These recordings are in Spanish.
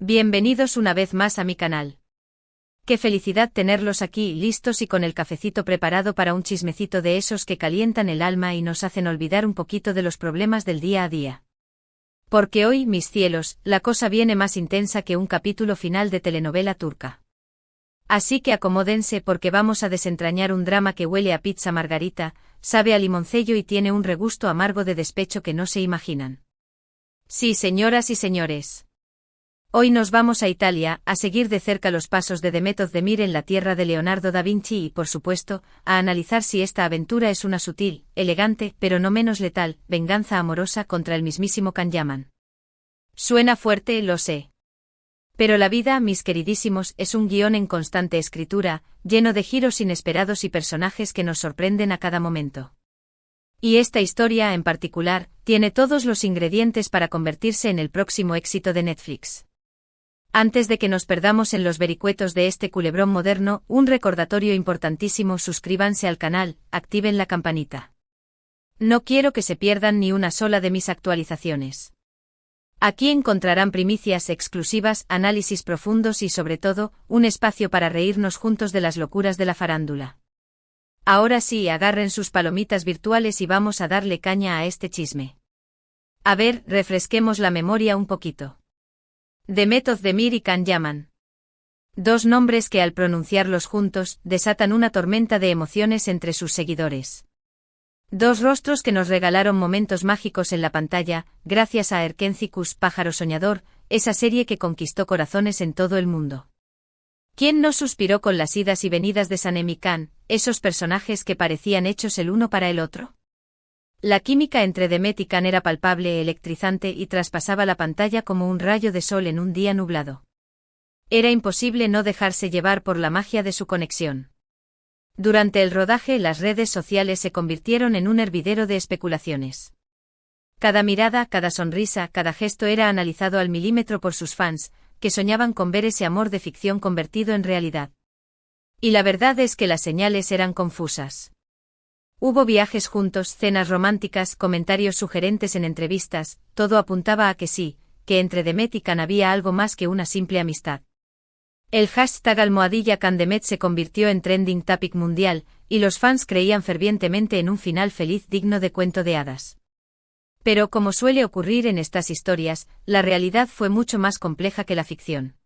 Bienvenidos una vez más a mi canal. Qué felicidad tenerlos aquí, listos y con el cafecito preparado para un chismecito de esos que calientan el alma y nos hacen olvidar un poquito de los problemas del día a día. Porque hoy, mis cielos, la cosa viene más intensa que un capítulo final de telenovela turca. Así que acomódense porque vamos a desentrañar un drama que huele a pizza margarita, sabe a limoncello y tiene un regusto amargo de despecho que no se imaginan. Sí, señoras y señores. Hoy nos vamos a Italia, a seguir de cerca los pasos de Demet Özdemir en la tierra de Leonardo da Vinci y, por supuesto, a analizar si esta aventura es una sutil, elegante, pero no menos letal, venganza amorosa contra el mismísimo Can Yaman. Suena fuerte, lo sé. Pero la vida, mis queridísimos, es un guión en constante escritura, lleno de giros inesperados y personajes que nos sorprenden a cada momento. Y esta historia, en particular, tiene todos los ingredientes para convertirse en el próximo éxito de Netflix. Antes de que nos perdamos en los vericuetos de este culebrón moderno, un recordatorio importantísimo: suscríbanse al canal, activen la campanita. No quiero que se pierdan ni una sola de mis actualizaciones. Aquí encontrarán primicias exclusivas, análisis profundos y sobre todo, un espacio para reírnos juntos de las locuras de la farándula. Ahora sí, agarren sus palomitas virtuales y vamos a darle caña a este chisme. A ver, refresquemos la memoria un poquito. Demet Özdemir y Can Yaman. Dos nombres que al pronunciarlos juntos, desatan una tormenta de emociones entre sus seguidores. Dos rostros que nos regalaron momentos mágicos en la pantalla, gracias a Erkenci Pájaro Soñador, esa serie que conquistó corazones en todo el mundo. ¿Quién no suspiró con las idas y venidas de Sanem y Can, esos personajes que parecían hechos el uno para el otro? La química entre Demet y Can era palpable, electrizante y traspasaba la pantalla como un rayo de sol en un día nublado. Era imposible no dejarse llevar por la magia de su conexión. Durante el rodaje, las redes sociales se convirtieron en un hervidero de especulaciones. Cada mirada, cada sonrisa, cada gesto era analizado al milímetro por sus fans, que soñaban con ver ese amor de ficción convertido en realidad. Y la verdad es que las señales eran confusas. Hubo viajes juntos, cenas románticas, comentarios sugerentes en entrevistas, todo apuntaba a que sí, que entre Demet y Can había algo más que una simple amistad. El hashtag #CanDemet se convirtió en trending topic mundial, y los fans creían fervientemente en un final feliz digno de cuento de hadas. Pero como suele ocurrir en estas historias, la realidad fue mucho más compleja que la ficción.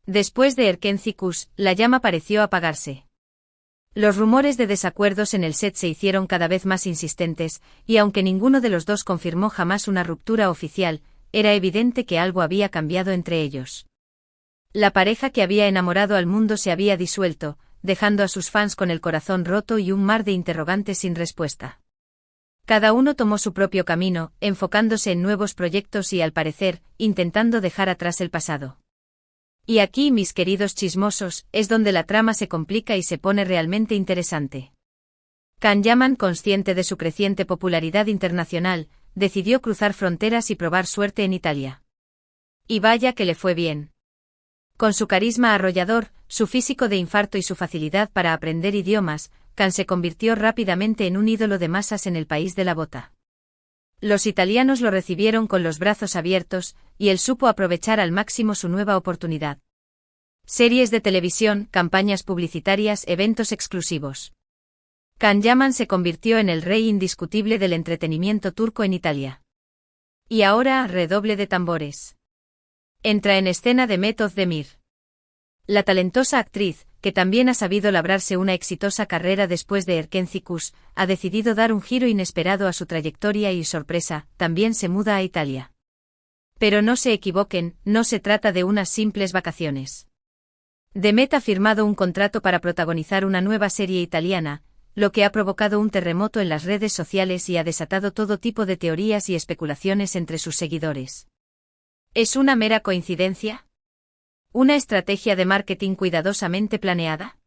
Después de Erkenci, la llama pareció apagarse. Los rumores de desacuerdos en el set se hicieron cada vez más insistentes, y aunque ninguno de los dos confirmó jamás una ruptura oficial, era evidente que algo había cambiado entre ellos. La pareja que había enamorado al mundo se había disuelto, dejando a sus fans con el corazón roto y un mar de interrogantes sin respuesta. Cada uno tomó su propio camino, enfocándose en nuevos proyectos y, al parecer, intentando dejar atrás el pasado. Y aquí, mis queridos chismosos, es donde la trama se complica y se pone realmente interesante. Can Yaman, consciente de su creciente popularidad internacional, decidió cruzar fronteras y probar suerte en Italia. Y vaya que le fue bien. Con su carisma arrollador, su físico de infarto y su facilidad para aprender idiomas, Can se convirtió rápidamente en un ídolo de masas en el país de la bota. Los italianos lo recibieron con los brazos abiertos, y él supo aprovechar al máximo su nueva oportunidad. Series de televisión, campañas publicitarias, eventos exclusivos. Can Yaman se convirtió en el rey indiscutible del entretenimiento turco en Italia. Y ahora, redoble de tambores. Entra en escena Demet Özdemir. La talentosa actriz, que también ha sabido labrarse una exitosa carrera después de Erkenci, ha decidido dar un giro inesperado a su trayectoria y, sorpresa, también se muda a Italia. Pero no se equivoquen, no se trata de unas simples vacaciones. Demet ha firmado un contrato para protagonizar una nueva serie italiana, lo que ha provocado un terremoto en las redes sociales y ha desatado todo tipo de teorías y especulaciones entre sus seguidores. ¿Es una mera coincidencia? ¿Una estrategia de marketing cuidadosamente planeada?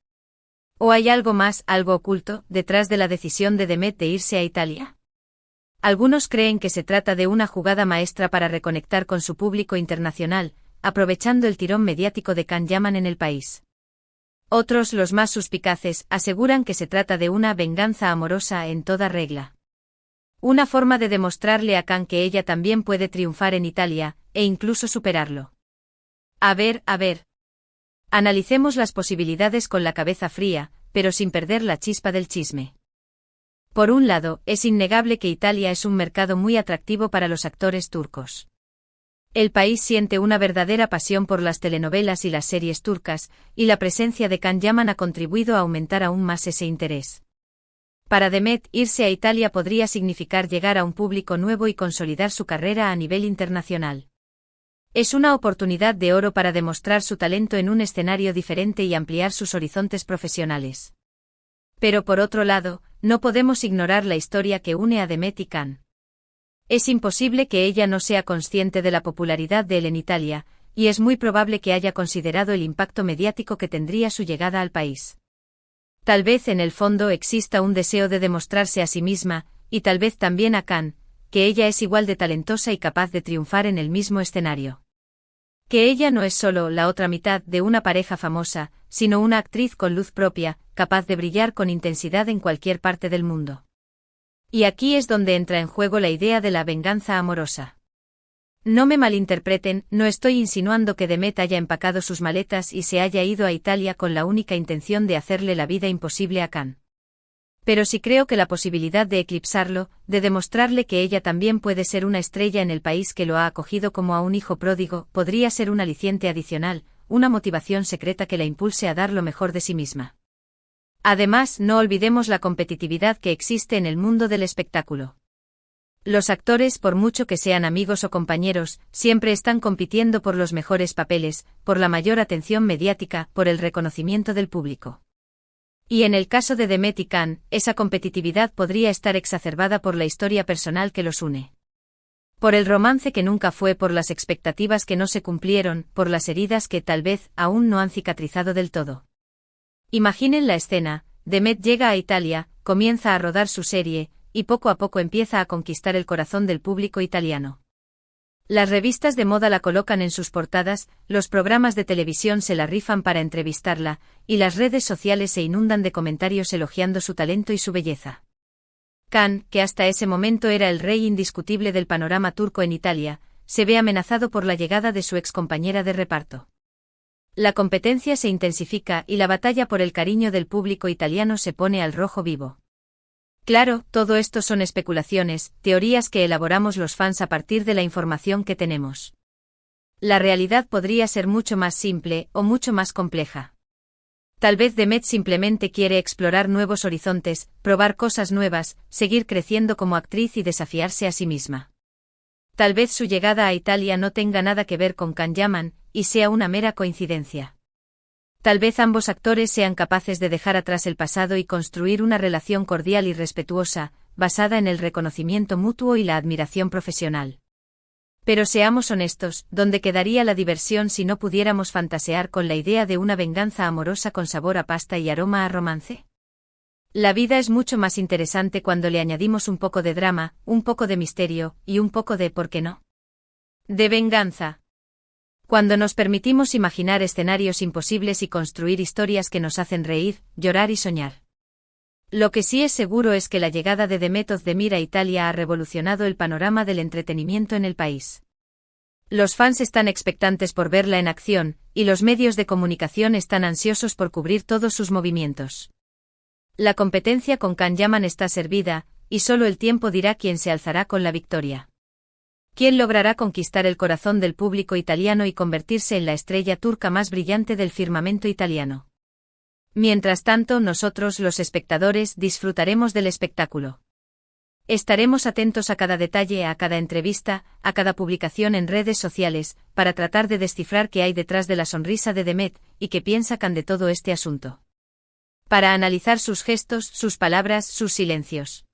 ¿O hay algo más, algo oculto, detrás de la decisión de Demet de irse a Italia? Algunos creen que se trata de una jugada maestra para reconectar con su público internacional, aprovechando el tirón mediático de Can Yaman en el país. Otros, los más suspicaces, aseguran que se trata de una venganza amorosa en toda regla. Una forma de demostrarle a Can que ella también puede triunfar en Italia, e incluso superarlo. A ver. Analicemos las posibilidades con la cabeza fría, pero sin perder la chispa del chisme. Por un lado, es innegable que Italia es un mercado muy atractivo para los actores turcos. El país siente una verdadera pasión por las telenovelas y las series turcas, y la presencia de Can Yaman ha contribuido a aumentar aún más ese interés. Para Demet, irse a Italia podría significar llegar a un público nuevo y consolidar su carrera a nivel internacional. Es una oportunidad de oro para demostrar su talento en un escenario diferente y ampliar sus horizontes profesionales. Pero por otro lado, no podemos ignorar la historia que une a Demet y Can. Es imposible que ella no sea consciente de la popularidad de él en Italia, y es muy probable que haya considerado el impacto mediático que tendría su llegada al país. Tal vez en el fondo exista un deseo de demostrarse a sí misma, y tal vez también a Can, que ella es igual de talentosa y capaz de triunfar en el mismo escenario. Que ella no es solo la otra mitad de una pareja famosa, sino una actriz con luz propia, capaz de brillar con intensidad en cualquier parte del mundo. Y aquí es donde entra en juego la idea de la venganza amorosa. No me malinterpreten, no estoy insinuando que Demet haya empacado sus maletas y se haya ido a Italia con la única intención de hacerle la vida imposible a Can. Pero sí creo que la posibilidad de eclipsarlo, de demostrarle que ella también puede ser una estrella en el país que lo ha acogido como a un hijo pródigo, podría ser un aliciente adicional, una motivación secreta que la impulse a dar lo mejor de sí misma. Además, no olvidemos la competitividad que existe en el mundo del espectáculo. Los actores, por mucho que sean amigos o compañeros, siempre están compitiendo por los mejores papeles, por la mayor atención mediática, por el reconocimiento del público. Y en el caso de Demet y Can, esa competitividad podría estar exacerbada por la historia personal que los une. Por el romance que nunca fue, por las expectativas que no se cumplieron, por las heridas que tal vez aún no han cicatrizado del todo. Imaginen la escena: Demet llega a Italia, comienza a rodar su serie, y poco a poco empieza a conquistar el corazón del público italiano. Las revistas de moda la colocan en sus portadas, los programas de televisión se la rifan para entrevistarla, y las redes sociales se inundan de comentarios elogiando su talento y su belleza. Can, que hasta ese momento era el rey indiscutible del panorama turco en Italia, se ve amenazado por la llegada de su excompañera de reparto. La competencia se intensifica y la batalla por el cariño del público italiano se pone al rojo vivo. Claro, todo esto son especulaciones, teorías que elaboramos los fans a partir de la información que tenemos. La realidad podría ser mucho más simple o mucho más compleja. Tal vez Demet simplemente quiere explorar nuevos horizontes, probar cosas nuevas, seguir creciendo como actriz y desafiarse a sí misma. Tal vez su llegada a Italia no tenga nada que ver con Can Yaman, y sea una mera coincidencia. Tal vez ambos actores sean capaces de dejar atrás el pasado y construir una relación cordial y respetuosa, basada en el reconocimiento mutuo y la admiración profesional. Pero seamos honestos, ¿dónde quedaría la diversión si no pudiéramos fantasear con la idea de una venganza amorosa con sabor a pasta y aroma a romance? La vida es mucho más interesante cuando le añadimos un poco de drama, un poco de misterio, y un poco de, ¿por qué no?, de venganza. Cuando nos permitimos imaginar escenarios imposibles y construir historias que nos hacen reír, llorar y soñar. Lo que sí es seguro es que la llegada de Demet Özdemir a Italia ha revolucionado el panorama del entretenimiento en el país. Los fans están expectantes por verla en acción, y los medios de comunicación están ansiosos por cubrir todos sus movimientos. La competencia con Can Yaman está servida, y solo el tiempo dirá quién se alzará con la victoria. ¿Quién logrará conquistar el corazón del público italiano y convertirse en la estrella turca más brillante del firmamento italiano? Mientras tanto, nosotros, los espectadores, disfrutaremos del espectáculo. Estaremos atentos a cada detalle, a cada entrevista, a cada publicación en redes sociales, para tratar de descifrar qué hay detrás de la sonrisa de Demet, y qué piensa Can de todo este asunto. Para analizar sus gestos, sus palabras, sus silencios.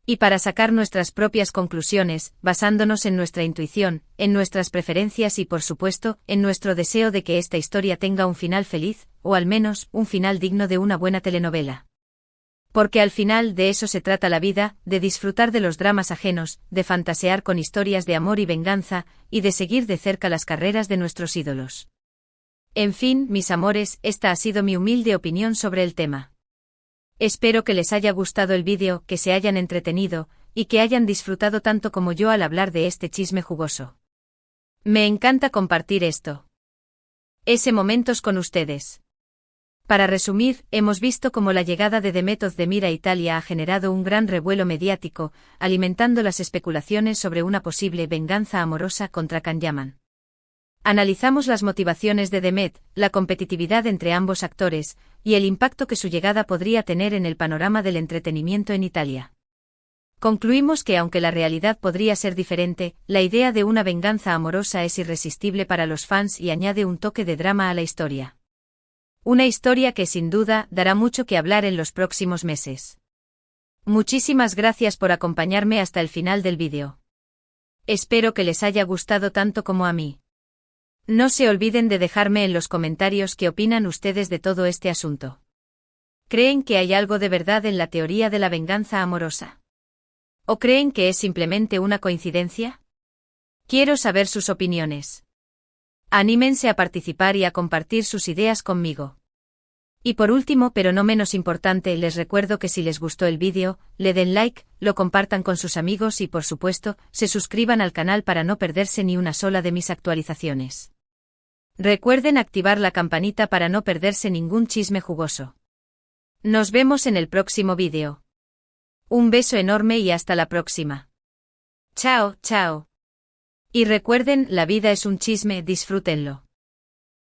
Y para sacar nuestras propias conclusiones, basándonos en nuestra intuición, en nuestras preferencias y por supuesto, en nuestro deseo de que esta historia tenga un final feliz, o al menos, un final digno de una buena telenovela. Porque al final de eso se trata la vida, de disfrutar de los dramas ajenos, de fantasear con historias de amor y venganza, y de seguir de cerca las carreras de nuestros ídolos. En fin, mis amores, esta ha sido mi humilde opinión sobre el tema. Espero que les haya gustado el vídeo, que se hayan entretenido, y que hayan disfrutado tanto como yo al hablar de este chisme jugoso. Me encanta compartir esto. Ese momentos con ustedes. Para resumir, hemos visto cómo la llegada de Demet Özdemir a Italia ha generado un gran revuelo mediático, alimentando las especulaciones sobre una posible venganza amorosa contra Can Yaman. Analizamos las motivaciones de Demet, la competitividad entre ambos actores, y el impacto que su llegada podría tener en el panorama del entretenimiento en Italia. Concluimos que aunque la realidad podría ser diferente, la idea de una venganza amorosa es irresistible para los fans y añade un toque de drama a la historia. Una historia que sin duda dará mucho que hablar en los próximos meses. Muchísimas gracias por acompañarme hasta el final del vídeo. Espero que les haya gustado tanto como a mí. No se olviden de dejarme en los comentarios qué opinan ustedes de todo este asunto. ¿Creen que hay algo de verdad en la teoría de la venganza amorosa? ¿O creen que es simplemente una coincidencia? Quiero saber sus opiniones. Anímense a participar y a compartir sus ideas conmigo. Y por último, pero no menos importante, les recuerdo que si les gustó el vídeo, le den like, lo compartan con sus amigos y por supuesto, se suscriban al canal para no perderse ni una sola de mis actualizaciones. Recuerden activar la campanita para no perderse ningún chisme jugoso. Nos vemos en el próximo vídeo. Un beso enorme y hasta la próxima. Chao, chao. Y recuerden, la vida es un chisme, disfrútenlo.